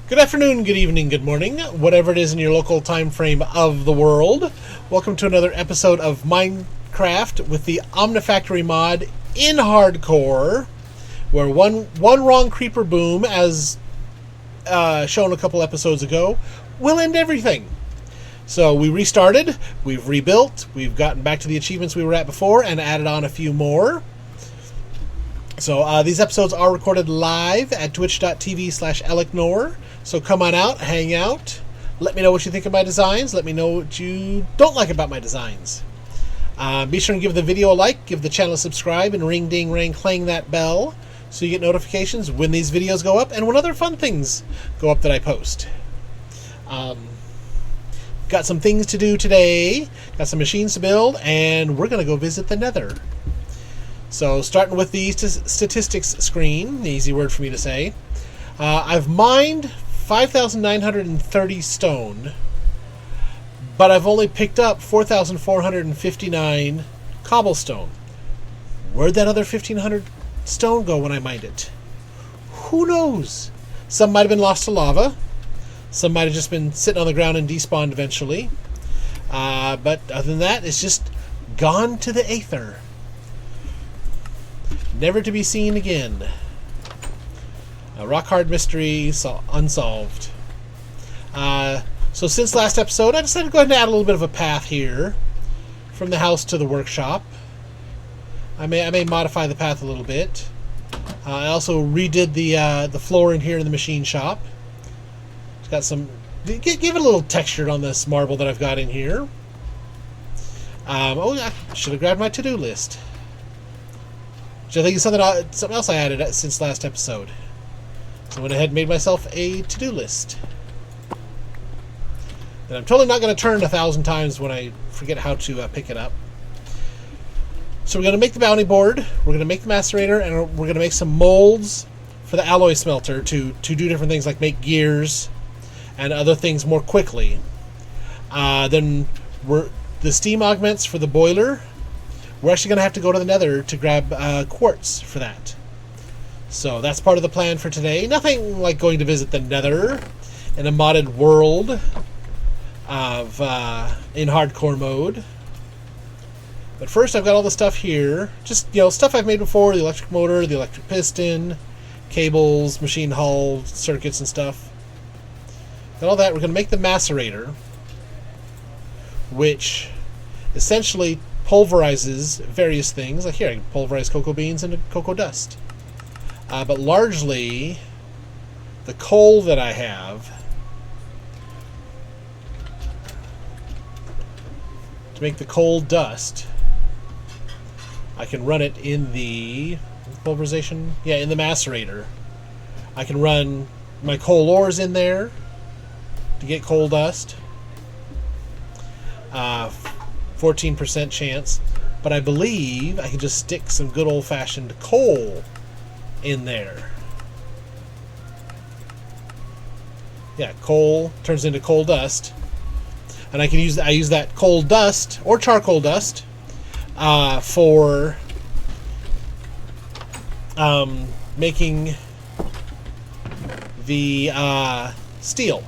Good afternoon, good evening, good morning, whatever it is in your local time frame of the world. Welcome to another episode of Minecraft with the Omnifactory mod in hardcore, where one wrong creeper boom, as shown a couple episodes ago, will end everything. So we restarted, we've rebuilt, we've gotten back to the achievements we were at before, and added on a few more. So these episodes are recorded live at twitch.tv/elecnor. So come on out, hang out. Let me know what you think of my designs. Let me know what you don't like about my designs. Be sure and give the video a like, give the channel a subscribe, and ring ding ring clang that bell so you get notifications when these videos go up and when other fun things go up that I post. Got some things to do today, got some machines to build, and we're going to go visit the Nether. So starting with the statistics screen, the easy word for me to say, I've mined 5,930 stone, but I've only picked up 4,459 cobblestone. Where'd that other 1,500 stone go when I mined it? Who knows? Some might have been lost to lava. Some might have just been sitting on the ground and despawned eventually. But other than that, it's just gone to the aether. Never to be seen again. A rock hard mystery unsolved. So since last episode, I decided to go ahead and add a little bit of a path here from the house to the workshop. I may modify the path a little bit. I also redid the floor in here in the machine shop. It's got some, give it a little texture on this marble that I've got in here. I should have grabbed my to-do list. Which I think is something else I added since last episode. So I went ahead and made myself a to-do list that I'm totally not going to turn 1,000 times when I forget how to pick it up. So we're going to make the bounty board, we're going to make the macerator, and we're going to make some molds for the alloy smelter to do different things like make gears and other things more quickly. Then the steam augments for the boiler. We're actually going to have to go to the Nether to grab quartz for that. So that's part of the plan for today. Nothing like going to visit the Nether in a modded world of in hardcore mode. But first, I've got all the stuff here. Just, stuff I've made before: the electric motor, the electric piston, cables, machine hull, circuits, and stuff. Got all that. We're going to make the macerator, which essentially pulverizes various things. Like here, I can pulverize cocoa beans into cocoa dust. But largely, the coal that I have to make the coal dust, I can run it in the pulverization. Yeah, in the macerator. I can run my coal ores in there to get coal dust. 14% chance, but I believe I can just stick some good old-fashioned coal in there. Yeah, coal turns into coal dust, and I use that coal dust or charcoal dust for making the steel.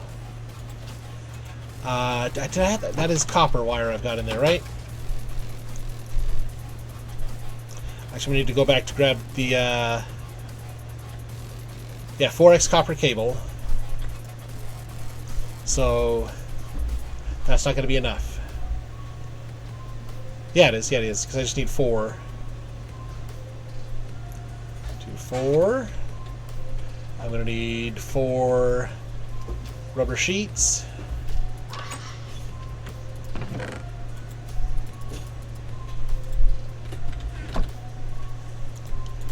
Did I have that? That is copper wire I've got in there, right? Actually, we need to go back to grab the 4x copper cable. So that's not going to be enough. Yeah, it is. Yeah, it is. Because I just need 4. 4. I'm going to need 4 rubber sheets.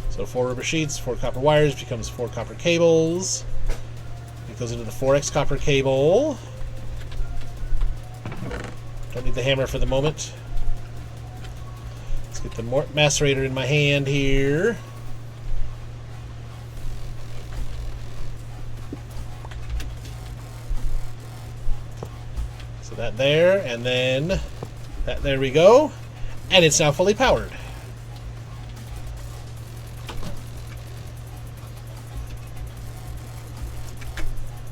So 4 rubber sheets, 4 copper wires becomes 4 copper cables. It goes into the 4x copper cable. Don't need the hammer for the moment. Let's get the macerator in my hand here. So that there, and then that, there we go. And it's now fully powered.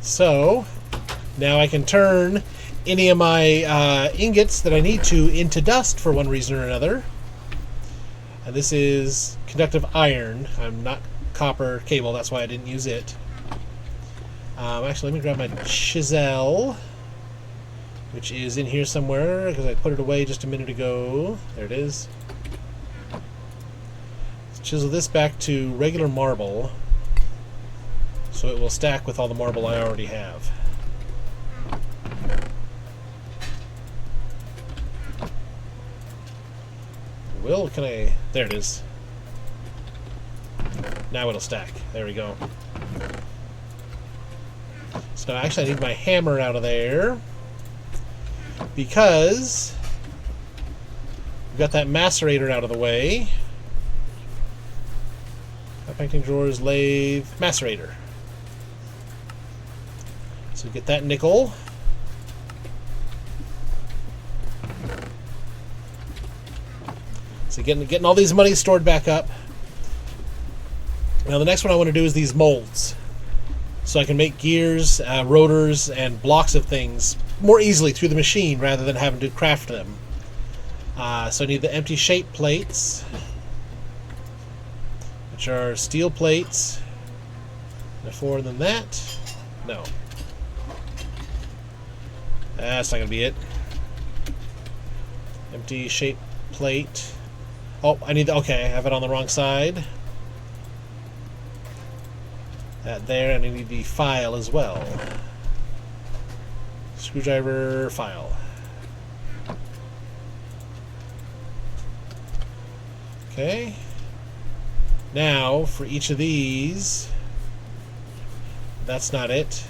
So now I can turn any of my ingots that I need to into dust for one reason or another. And this is conductive iron. I'm not copper cable, that's why I didn't use it. Actually, let me grab my chisel, which is in here somewhere because I put it away just a minute ago. There it is. Let's chisel this back to regular marble so it will stack with all the marble I already have. Can I... There it is. Now it'll stack. There we go. So now actually I need my hammer out of there because we've got that macerator out of the way. Compacting drawers, lathe, macerator. So we get that nickel. So getting all these monies stored back up. Now the next one I want to do is these molds. So I can make gears, rotors, and blocks of things more easily through the machine rather than having to craft them. So I need the empty shape plates, which are steel plates. No more than that. No. That's not going to be it. Empty shape plate. Oh, I need the... Okay, I have it on the wrong side. That there, and I need the file as well. Screwdriver, file. Okay. Now, for each of these... That's not it.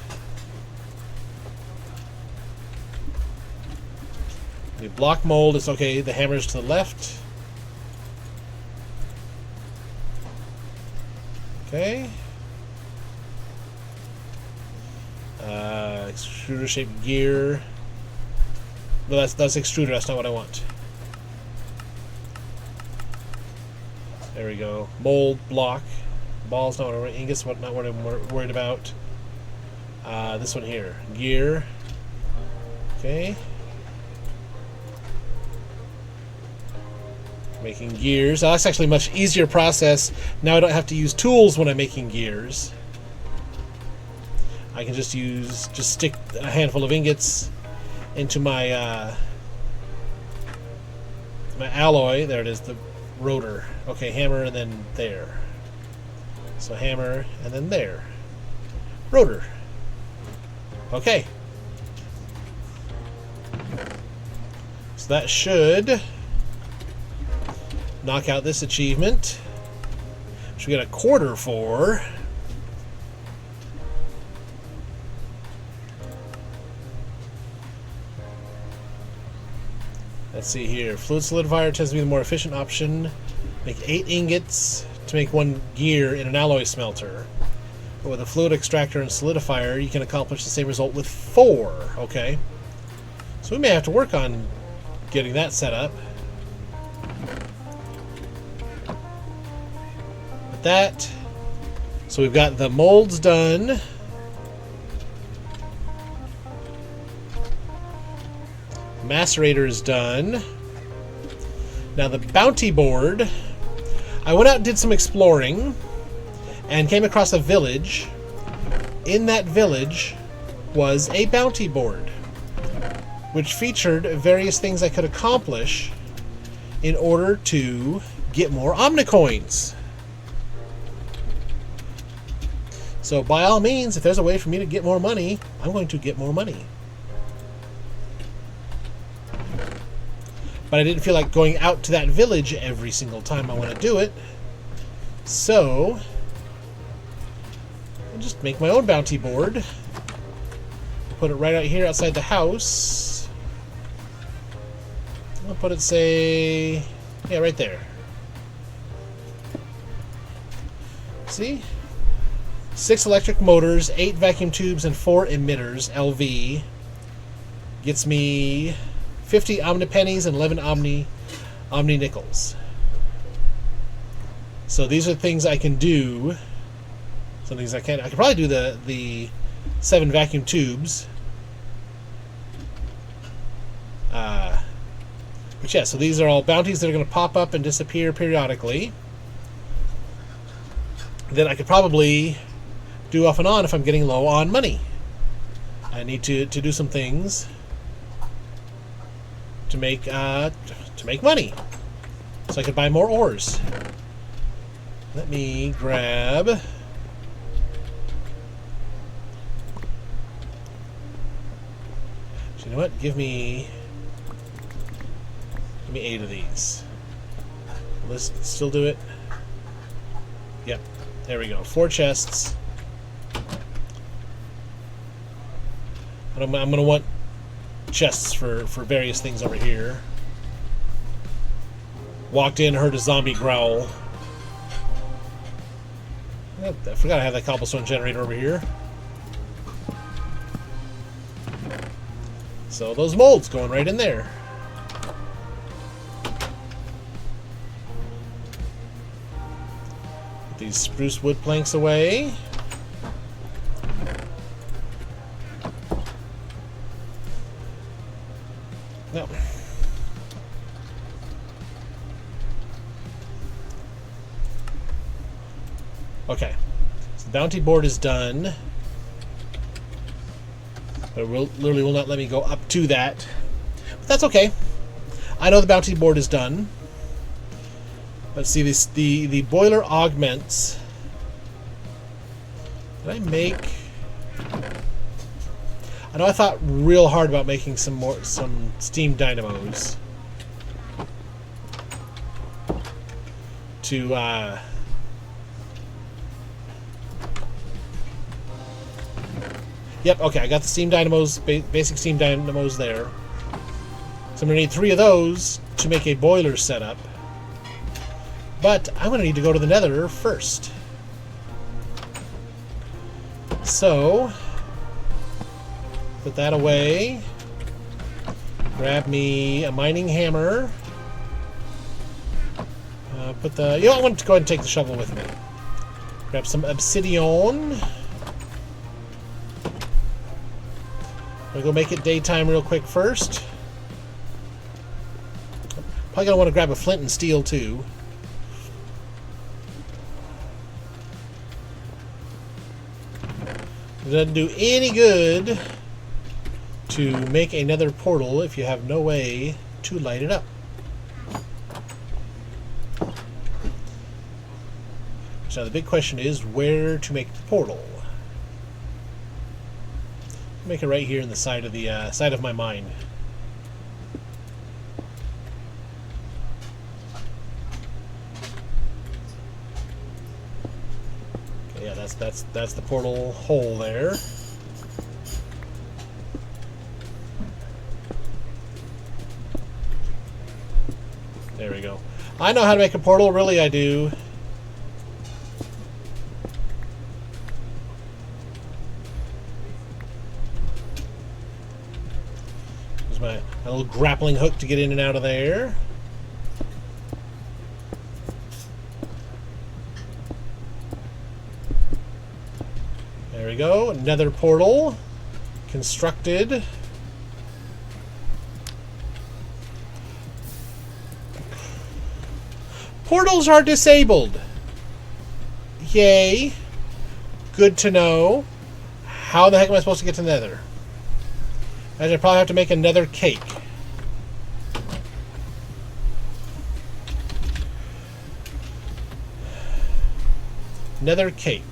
The block mold is okay. The hammer's to the left. Okay. Extruder shaped gear. No, that's extruder. That's not what I want. There we go. Mold, block. Ball's not what I'm... Ingots, not what I'm worried about. This one here. Gear. Okay. Making gears. That's actually a much easier process. Now I don't have to use tools when I'm making gears. I can just stick a handful of ingots into my my alloy. There it is, the rotor. Okay, hammer and then there. So hammer and then there. Rotor. Okay. So that should knock out this achievement, which we got a quarter for. Let's see here. Fluid solidifier tends to be the more efficient option. Make 8 ingots to make 1 gear in an alloy smelter. But with a fluid extractor and solidifier, you can accomplish the same result with 4. Okay. So we may have to work on getting that set up. With that. So we've got the molds done. Macerator is done. Now the bounty board, I went out and did some exploring and came across a village. In that village was a bounty board which featured various things I could accomplish in order to get more Omnicoins. So by all means, if there's a way for me to get more money, I'm going to get more money. But I didn't feel like going out to that village every single time I want to do it. So I'll just make my own bounty board. Put it right out here outside the house. I'll put it, say, yeah, right there. See? 6 electric motors, 8 vacuum tubes, and 4 emitters, LV. Gets me 50 Omnipennies and 11 Omni Nickels. So these are things I can do. Some things I can't. I could probably do the 7 vacuum tubes. But yeah, so these are all bounties that are going to pop up and disappear periodically. That I could probably do off and on if I'm getting low on money. I need to do some things to make money, so I could buy more ores. Let me grab. So you know what? Give me 8 of these. Let's still do it. Yep. There we go. 4 chests. And I'm going to want chests for various things over here. Walked in, heard a zombie growl. I forgot I have that cobblestone generator over here. So those molds going right in there. Put these spruce wood planks away. No. Okay. So the bounty board is done. But it literally will not let me go up to that. But that's okay. I know the bounty board is done. Let's see, the boiler augments. Did I make... I know I thought real hard about making some steam dynamos to yep, okay, I got the steam dynamos, basic steam dynamos there. So I'm gonna need 3 of those to make a boiler setup. But I'm gonna need to go to the Nether first. So put that away. Grab me a mining hammer. Put the... You know, I want to go ahead and take the shovel with me. Grab some obsidian. I'm gonna go make it daytime real quick first. Probably gonna want to grab a flint and steel too. It doesn't do any good to make another portal if you have no way to light it up. So the big question is where to make the portal. Make it right here in the side of the side of my mine. Okay, yeah, that's the portal hole there. There we go. I know how to make a portal, really I do. There's my little grappling hook to get in and out of there. There we go. Another portal constructed. Portals are disabled. Yay. Good to know. How the heck am I supposed to get to Nether? I probably have to make another cake. Nether cake.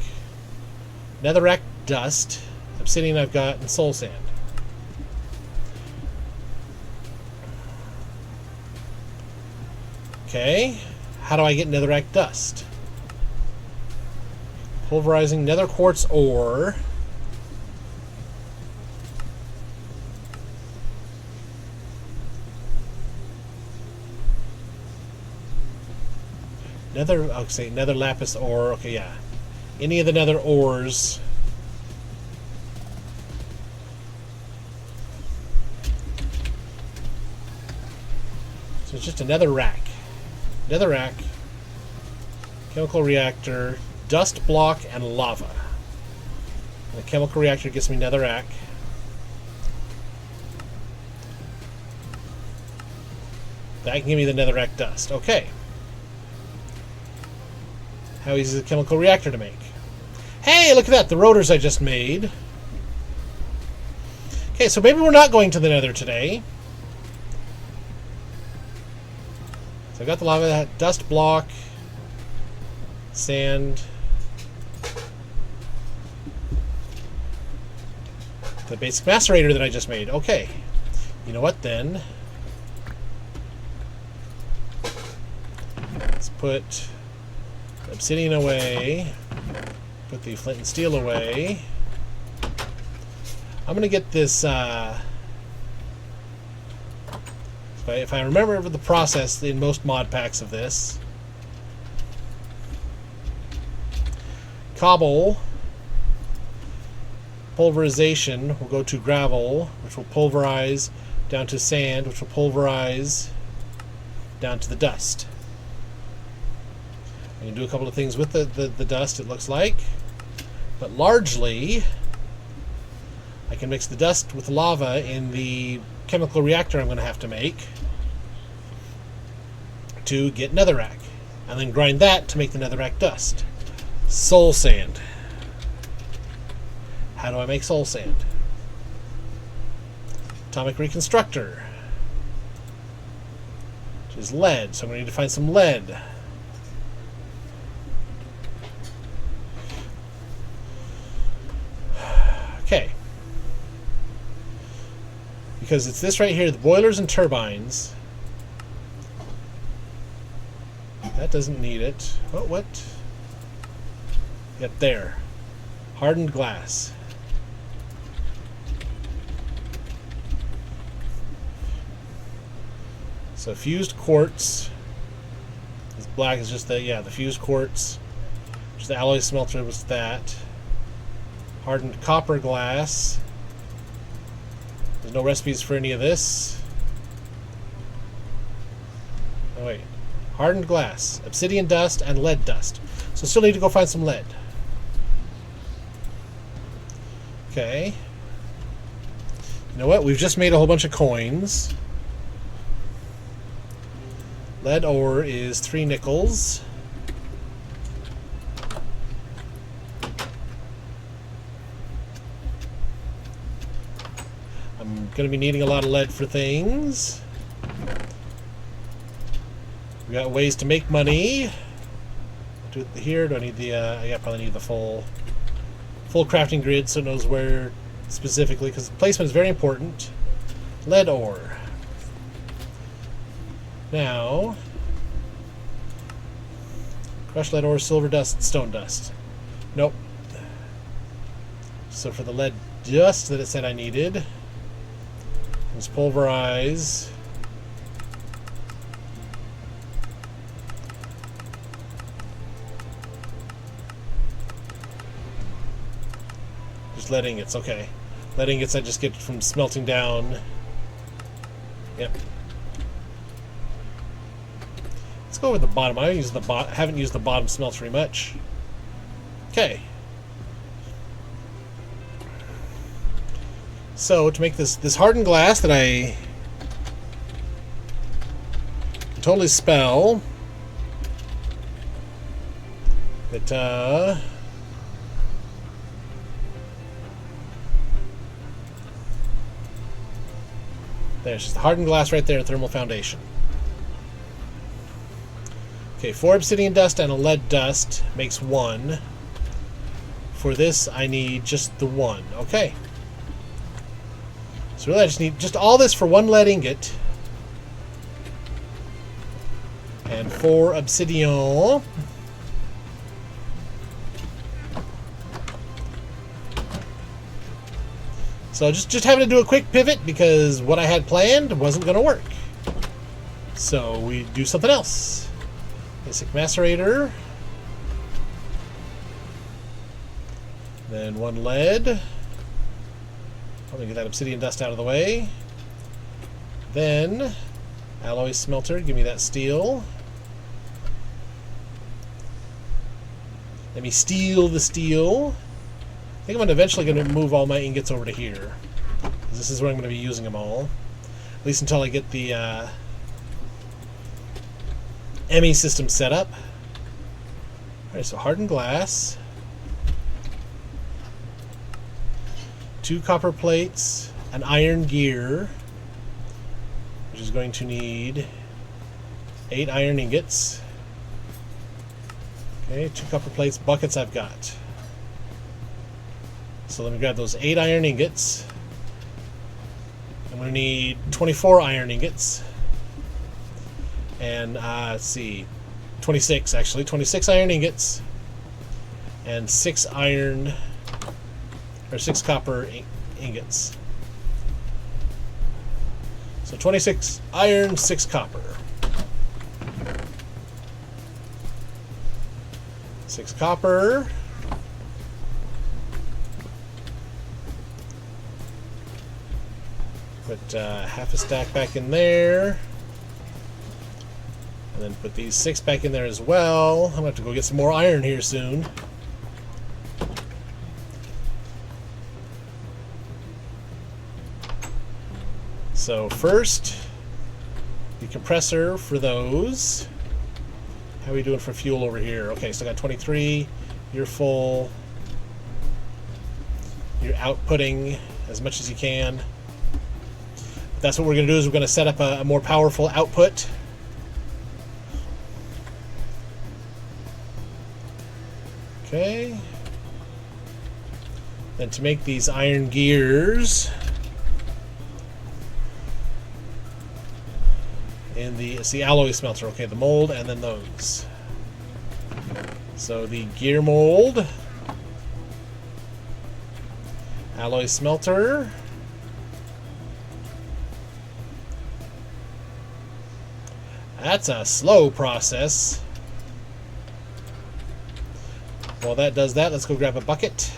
Netherrack dust. Obsidian I've got, and soul sand. Okay. How do I get netherrack dust? Pulverizing nether quartz ore. I'll say nether lapis ore. Okay, yeah. Any of the nether ores. So it's just a nether rack. Netherrack, chemical reactor, dust block, and lava. The chemical reactor gets me netherrack. That can give me the netherrack dust. Okay. How easy is a chemical reactor to make? Hey, look at that! The rotors I just made. Okay, so maybe we're not going to the nether today. So I got the lava, dust block, sand, the basic macerator that I just made. Okay. You know what then? Let's put the obsidian away. Put the flint and steel away. I'm going to get this... if I remember the process in most mod packs of this. Cobble. Pulverization will go to gravel, which will pulverize down to sand, which will pulverize down to the dust. I can do a couple of things with the dust, it looks like. But largely, I can mix the dust with lava in the chemical reactor I'm going to have to make to get netherrack. And then grind that to make the netherrack dust. Soul sand. How do I make soul sand? Atomic reconstructor. Which is lead, so I'm going to need to find some lead. Okay. Because it's this right here, the boilers and turbines. That doesn't need it. Oh, what? Yep, there. Hardened glass. So fused quartz. This black is just the fused quartz. Just the alloy smelter was that. Hardened copper glass. There's no recipes for any of this. Oh wait. Hardened glass, obsidian dust, and lead dust. So still need to go find some lead. Okay. You know what? We've just made a whole bunch of coins. Lead ore is 3 nickels. I'm going to be needing a lot of lead for things. We got ways to make money. Do it here. Do I need the? Yeah, probably need the full crafting grid so it knows where specifically, because placement is very important. Lead ore. Now, crushed lead ore, silver dust, stone dust. Nope. So for the lead dust that it said I needed, let's pulverize. Just lead ingots, okay. Lead ingots I just get from smelting down. Yep. Let's go over the bottom. I haven't used the bottom smeltery much. Okay. So to make this hardened glass that I totally spell, that there's just the hardened glass right there, thermal foundation. Okay, 4 obsidian dust and a lead dust makes 1. For this, I need just the 1. Okay. So really I just need just all this for 1 lead ingot. And 4 obsidian. So just having to do a quick pivot because what I had planned wasn't going to work. So we do something else. Basic macerator. Then 1 lead. Let me get that obsidian dust out of the way. Then alloy smelter, give me that steel. Let me steal the steel. think I'm eventually going to move all my ingots over to here. This is where I'm going to be using them all. At least until I get the ME system set up. Alright, so hardened glass. 2 copper plates. An iron gear. Which is going to need 8 iron ingots. Okay, 2 copper plates. Buckets I've got. So let me grab those 8 iron ingots. I'm going to need 24 iron ingots. And, let's see, 26 actually. 26 iron ingots. And 6 copper ingots. So 26 iron, 6 copper. 6 copper. Put half a stack back in there. And then put these 6 back in there as well. I'm going to have to go get some more iron here soon. So first, the compressor for those. How are we doing for fuel over here? Okay, so I got 23. You're full. You're outputting as much as you can. That's what we're going to do, is we're going to set up a more powerful output. Okay. Then to make these iron gears, and it's the alloy smelter. Okay, the mold and then those. So the gear mold, alloy smelter. That's a slow process. While that does that, let's go grab a bucket.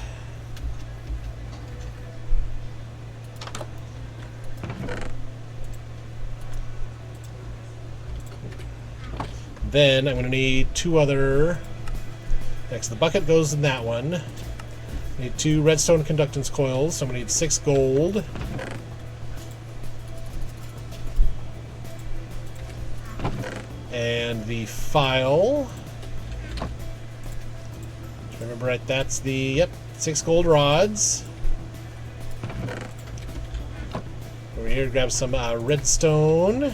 Then I'm going to need 2 other. Next, the bucket goes in that one. I need 2 redstone conductance coils, so I'm going to need 6 gold. And the file. Remember, right? That's the 6 gold rods. Over here, grab some redstone.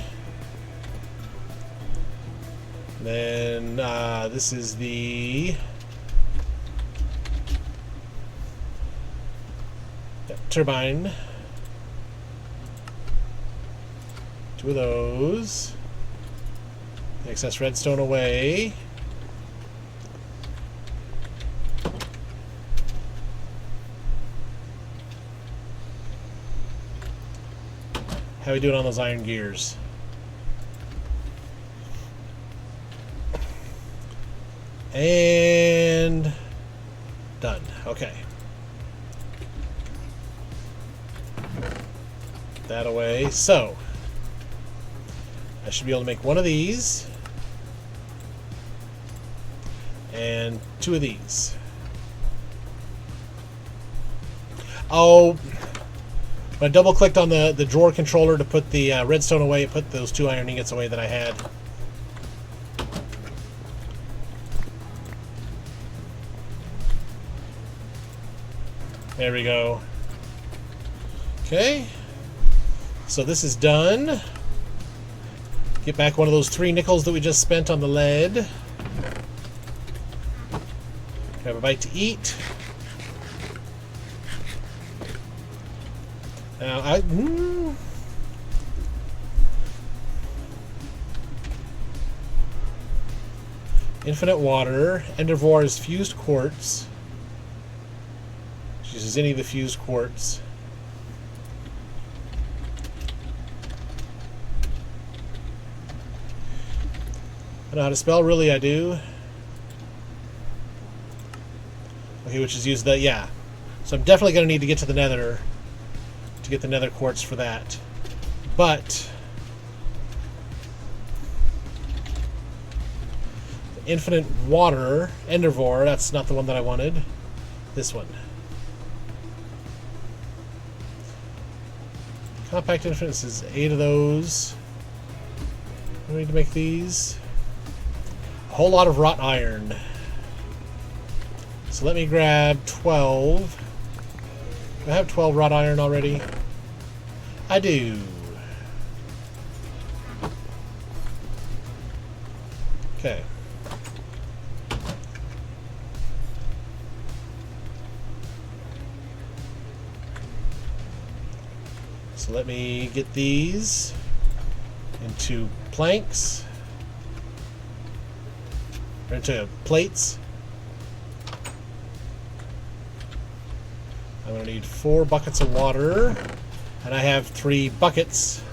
Then this is the turbine. 2 of those. Excess redstone away. How are we doing on those iron gears? And done. Okay. That away. So I should be able to make 1 of these and 2 of these. Oh, when I double clicked on the drawer controller to put the redstone away, it put those 2 iron ingots away that I had. There we go. Okay. So this is done. Get back 1 of those 3 nickels that we just spent on the lead. Grab a bite to eat. Now, infinite water. Endervor is fused quartz. She uses any of the fused quartz. I know how to spell, really, I do. Okay, which is use the, yeah. So I'm definitely going to need to get to the nether to get the nether quartz for that. But infinite water, Endervor, that's not the one that I wanted. This one. Compact infinite is 8 of those. We need to make these. A whole lot of wrought iron. So let me grab 12. Do I have 12 wrought iron already? I do. Okay. So let me get these into planks, or into plates. I'm going to need 4 buckets of water, and I have 3 buckets.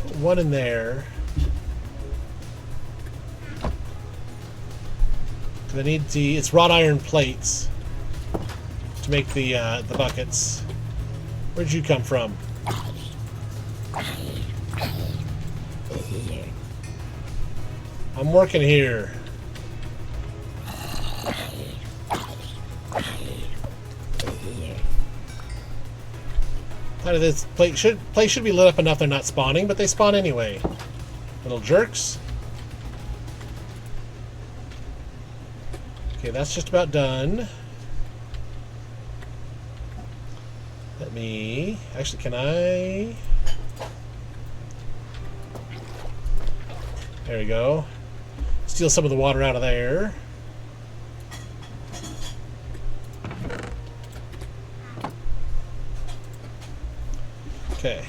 Put 1 in there. I need it's wrought iron plates to make the buckets. Where'd you come from? I'm working here. This place should be lit up enough they're not spawning, but they spawn anyway. Little jerks. Okay, that's just about done. Let me... Actually, can I... There we go. Steal some of the water out of there. Okay.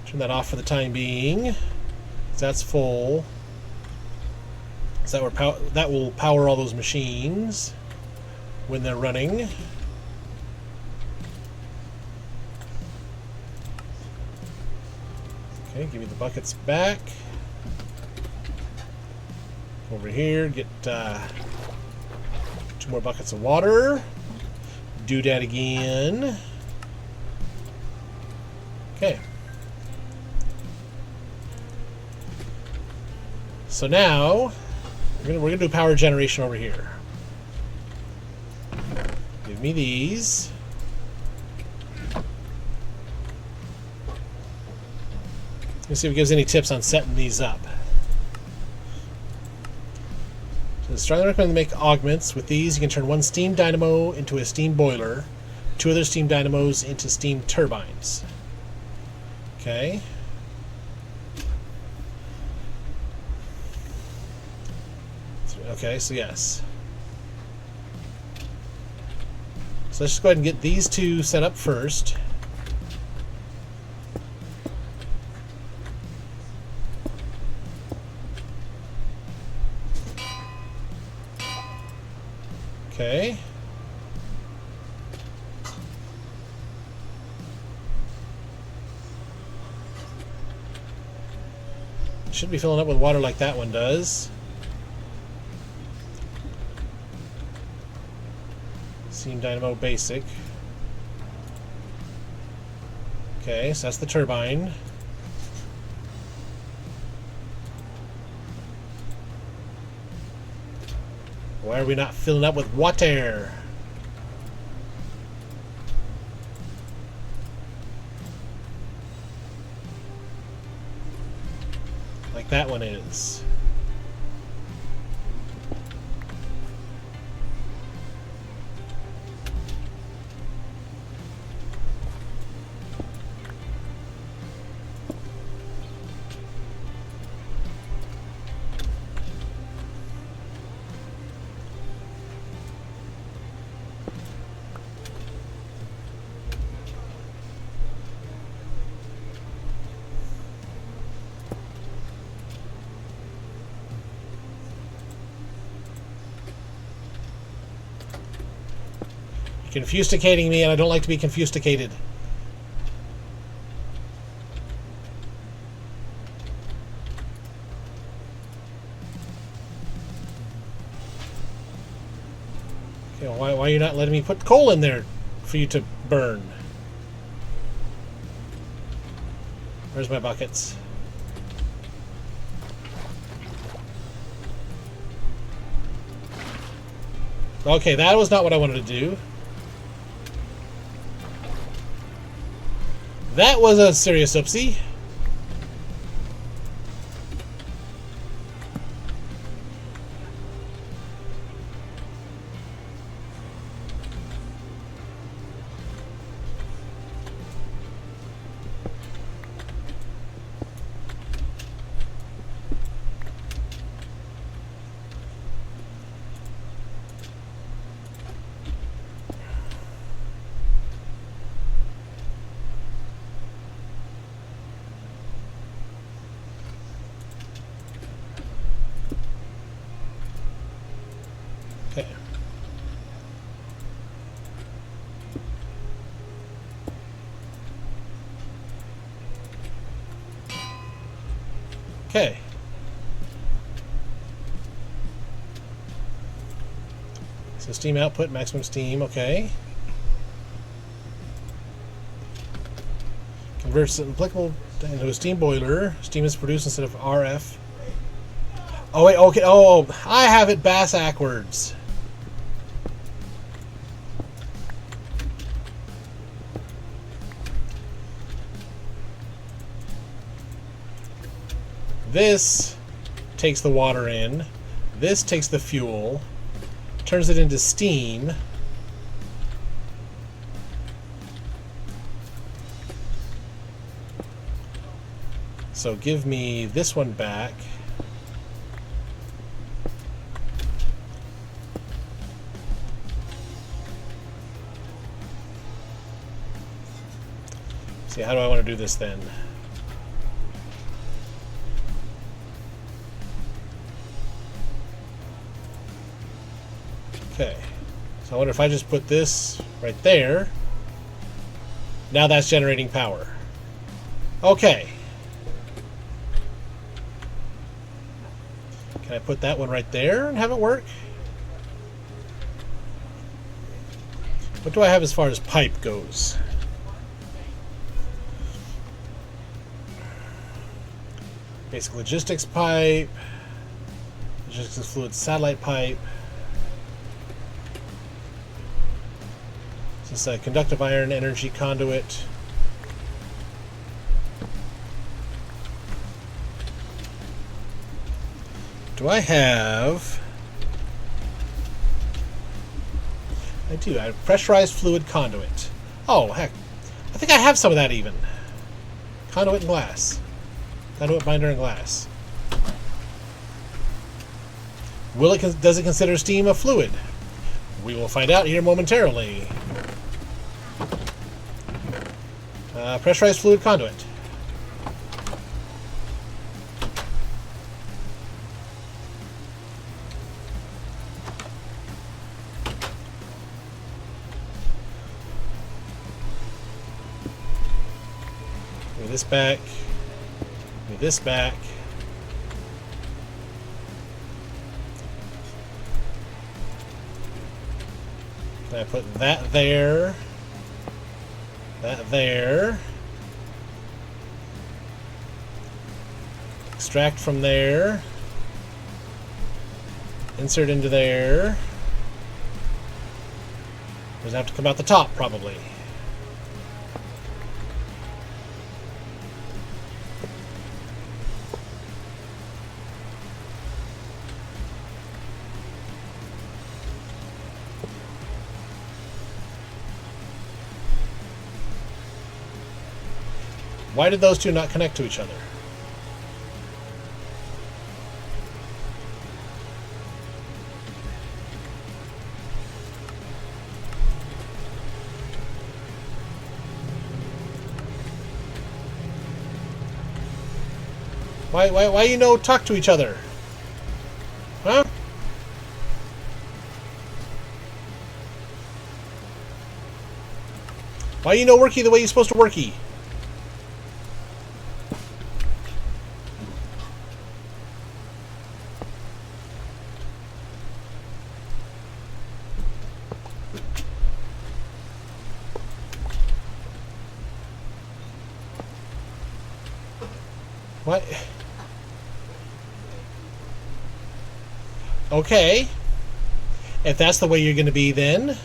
Turn that off for the time being. That's full. So that will power all those machines when they're running. Okay, give me the buckets back. Over here, get 2 more buckets of water. Do that again. Okay. So now we're gonna do power generation over here. Give me these. Let's see if it gives any tips on setting these up. So strongly recommend to make augments. With these, you can turn 1 steam dynamo into a steam boiler, 2 other steam dynamos into steam turbines. Okay. Okay, so yes. So let's just go ahead and get these 2 set up first. Okay. It should be filling up with water like that one does. Steam dynamo basic. Okay, so that's the turbine. Why are we not filling up with water? Like that one is. Confusticating me, and I don't like to be confusticated. Okay, why are you not letting me put coal in there for you to burn? Where's my buckets? Okay, that was not what I wanted to do. That was a serious oopsie. Okay. Okay. So steam output, maximum steam, okay. Converts it applicable into a steam boiler. Steam is produced instead of RF. Oh wait, okay. Oh, I have it backwards. This takes the water in. This takes the fuel, turns it into steam. So give me this one back. See, how do I want to do this then? Okay, so I wonder if I just put this right there. Now that's generating power. Okay. Can I put that one right there and have it work? What do I have as far as pipe goes? Basic logistics pipe, logistics fluid satellite pipe. This is a conductive iron energy conduit. Do I have... I do. I have pressurized fluid conduit. Oh, heck. I think I have some of that even. Conduit and glass. Conduit, binder, and glass. Does it consider steam a fluid? We will find out here momentarily. Pressurized fluid conduit. Give me this back. Give me this back. Can I put that there? That there. Extract from there. Insert into there. Does it have to come out the top, probably? Why did those two not connect to each other? Why you no talk to each other? Huh? Why you no worky the way you're supposed to worky? What? Okay. If that's the way you're going to be, then.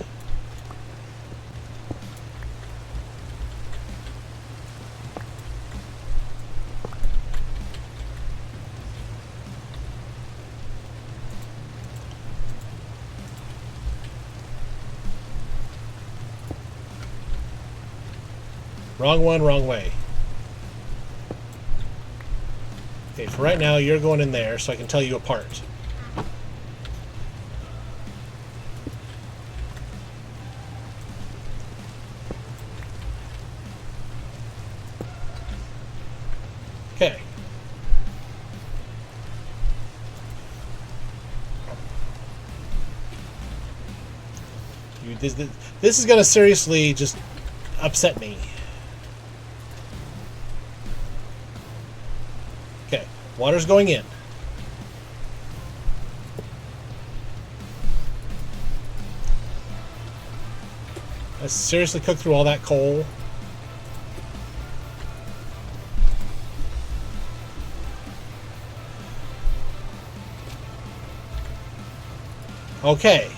Wrong one, wrong way. Okay, for right now, you're going in there so I can tell you apart. Okay. This is going to seriously just upset me. Okay, water's going in. Let's seriously cook through all that coal. Okay.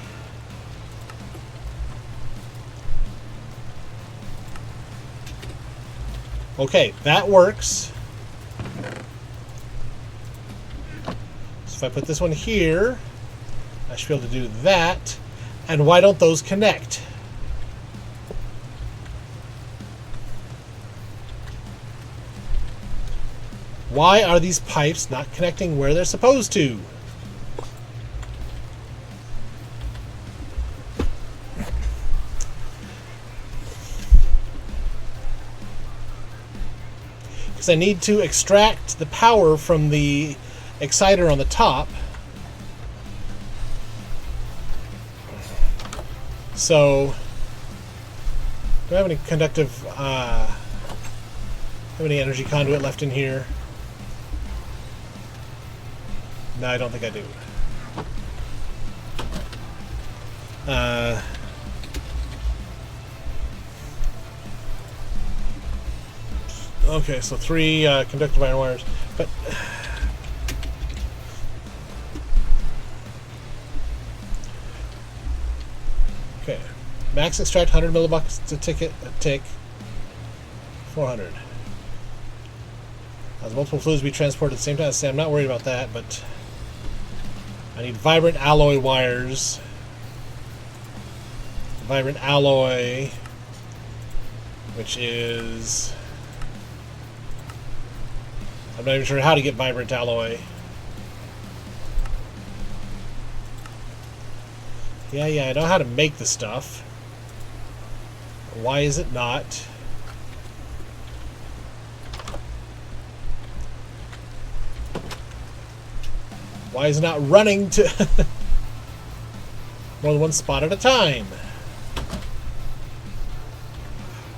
Okay, that works. So if I put this one here, I should be able to do that. And why don't those connect? Why are these pipes not connecting where they're supposed to? I need to extract the power from the exciter on the top. So, do I have any conductive, have any energy conduit left in here? No, I don't think I do. Okay, so 3 conductive iron wires, but okay, max extract 100 millibucks to tick 400. As multiple fluids be transported at the same time. See, I'm not worried about that, but I need vibrant alloy wires. Vibrant alloy, which is, I'm not even sure how to get vibrant alloy. Yeah, I know how to make the stuff. Why is it not? Why is it not running to more than one spot at a time?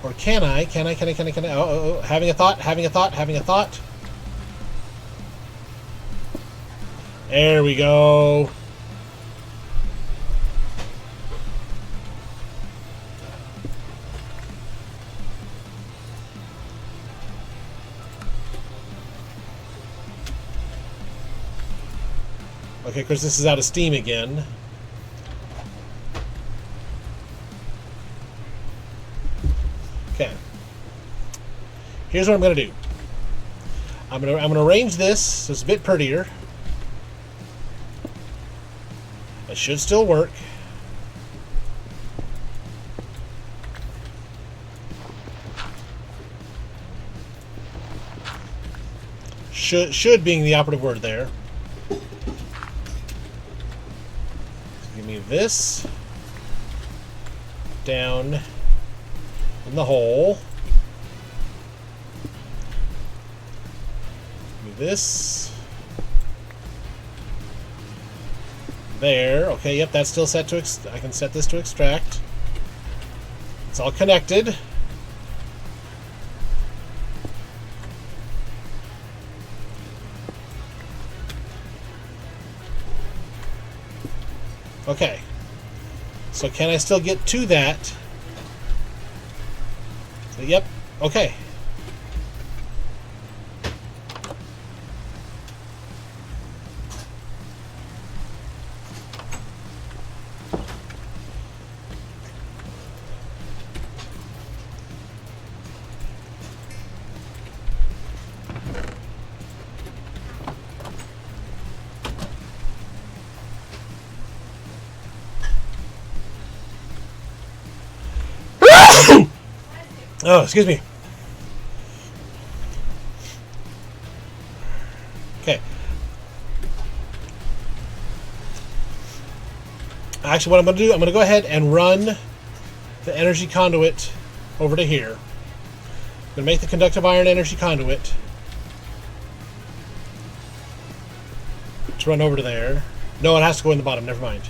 Or can I? Can I? Oh, having a thought. There we go. Okay, of course this is out of steam again. Okay. Here's what I'm going to do. I'm going to arrange this so it's a bit prettier. It should still work. Should being the operative word there. So give me this down in the hole. Give me this there. Okay, yep, that's still set to I can set this to extract. It's all connected. Okay. So can I still get to that? So, yep. Okay. Oh, excuse me. Actually, what I'm going to do, I'm going to go ahead and run the energy conduit over to here. I'm going to make the conductive iron energy conduit to run over to there. No, it has to go in the bottom. Never mind.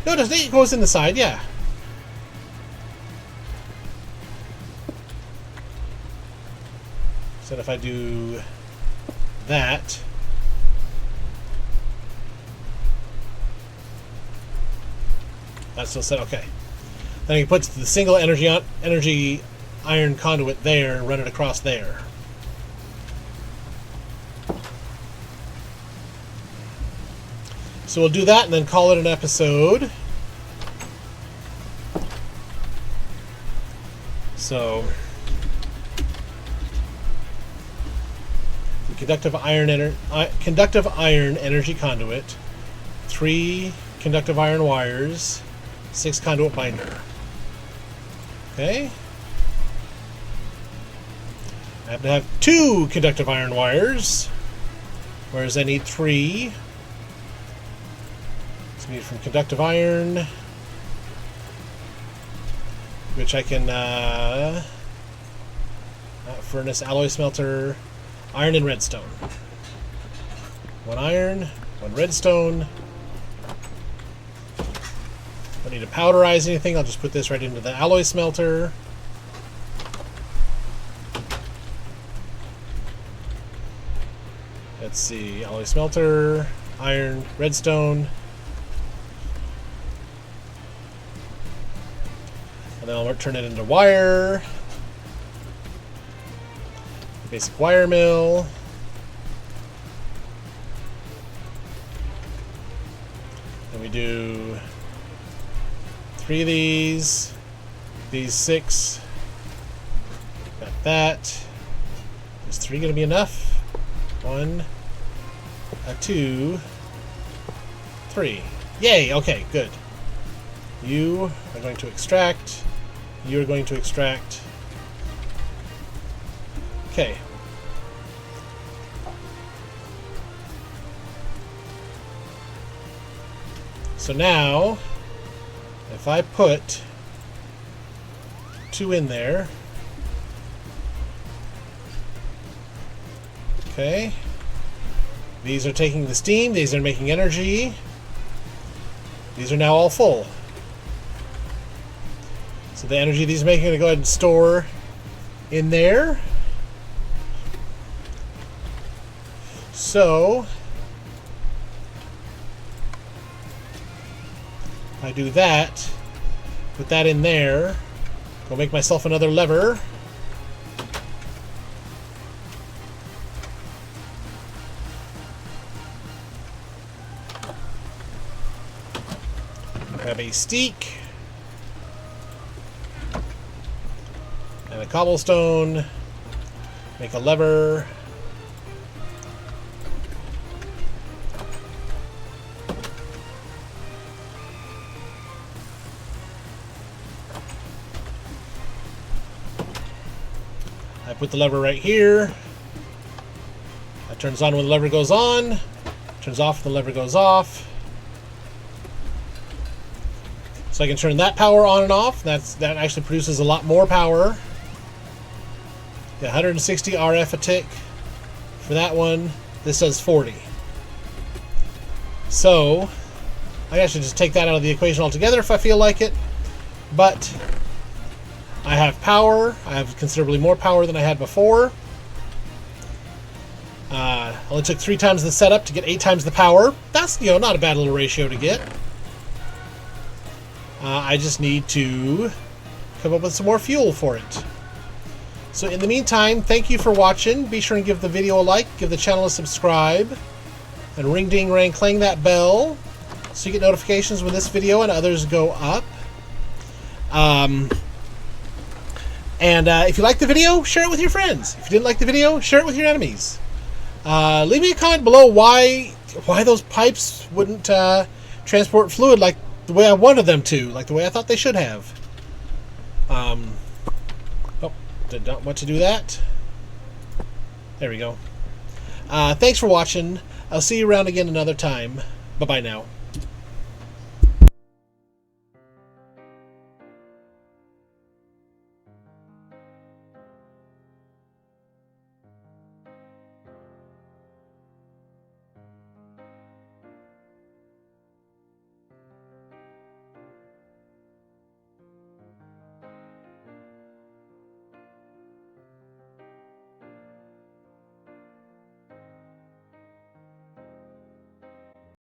No, it doesn't. It goes in the side, yeah. So if I do that, that's still set. Okay. Then I can put the single energy iron conduit there and run it across there. So we'll do that and then call it an episode. So the conductive iron energy conduit, 3 conductive iron wires, 6 conduit binder. Okay. I have to have 2 conductive iron wires, whereas I need 3. So I need from conductive iron, which I can furnace, alloy smelter, iron and redstone. 1 iron, 1 redstone. Don't need to powderize anything. I'll just put this right into the alloy smelter. Let's see, alloy smelter, iron, redstone. And then I'll turn it into wire. Basic wire mill. And we do 3 of these 6. Got that. Is 3 going to be enough? 1, 2, 3. Yay! Okay, good. You are going to extract. You are going to extract. Okay. So now, if I put 2 in there, okay, these are taking the steam, these are making energy, these are now all full. So the energy these are making, I'm going to go ahead and store in there. So if I do that, put that in there, go make myself another lever. Grab a steak and a cobblestone, make a lever. I put the lever right here. That turns on when the lever goes on, turns off when the lever goes off. So I can turn that power on and off. That actually produces a lot more power. Yeah, 160 RF a tick for that one. This does 40. So I actually just take that out of the equation altogether if I feel like it. But I have power. I have considerably more power than I had before. Only took 3 times the setup to get 8 times the power. That's, not a bad little ratio to get. I just need to come up with some more fuel for it. So in the meantime, thank you for watching. Be sure and give the video a like, give the channel a subscribe, and ring ding rang clang that bell so you get notifications when this video and others go up. And if you liked the video, share it with your friends. If you didn't like the video, share it with your enemies. Leave me a comment below why those pipes wouldn't transport fluid like the way I wanted them to, like the way I thought they should have. Oh, did not want to do that. There we go. Thanks for watching. I'll see you around again another time. Bye-bye now.